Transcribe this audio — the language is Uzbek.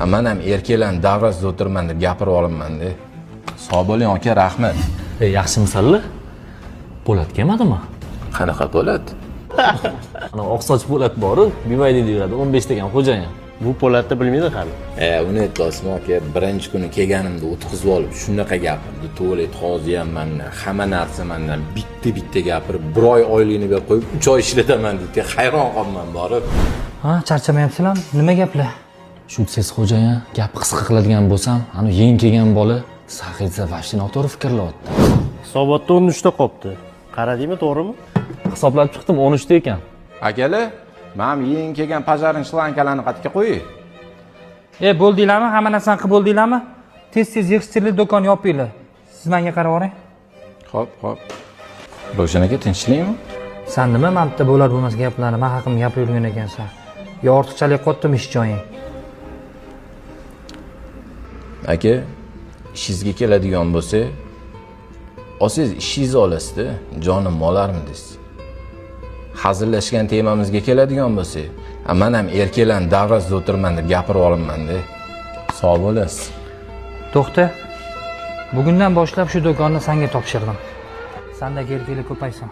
Men ham erkaklarni davrasida o'tirman deb gapirib olinmanda. Sog' bo'ling aka, rahmat. Yaxshimisanlar? Po'lat kelmadimi? Qanaqa Po'lat? Ana oqsoch Po'lat bor-ku, Bimayda deyiladi, 15 degan xo'jayin. Bu Po'latni bilmaydi hali. Uni aytdim aka, birinchi kuni kelganimda o'tkazib olib, shunaqa gapirdi. Tualet hoziyamman, hamma narsa mendan bitta gapirib, 1 oy oyligini berib qo'yib, 3 oy ishlataman dedi. Hayron qolman borib. Ha, charchamayapsizlarmi? Nima gaplar? Shunsiz xo'jayin, gap qisqa qiladigan bo'lsam, ana yeng kelgan bola Sahilsa vashni noto'g'ri fikrlayapti. Hisobotda 13 ta qopti. Qaradingmi, to'g'rimi? Hisoblab chiqdim 13 ta ekan. Akalar, men yeng kelgan pajaring shlankalarni qatga qo'ying. Bo'ldinglarmi? Hamma narsani qilib bo'ldinglarmi? Tez yig'ishtirib do'konni yopinglar. Siz menga qarab oring. Xo'p. Ravshan aka, tinchlikmi? Sen nima mabda bo'lar bo'lmas gaplarni men haqimda gapirib yurgan ekansan? Yo ortiqchalik qotdimi ish joying? Aka, ishingizga keladigan bo'lsa, olsangiz ishingizni olasiz-da, jonim molarmidingiz. Hazillashgan temamizga keladigan bo'lsa, men ham erkaklarni davrasida o'tirman deb gapirib olinmanda. Sog' bo'lasiz. To'xta. Bugundan boshlab shu do'konni senga topshirdim. Sendagi erkaklar ko'paysin.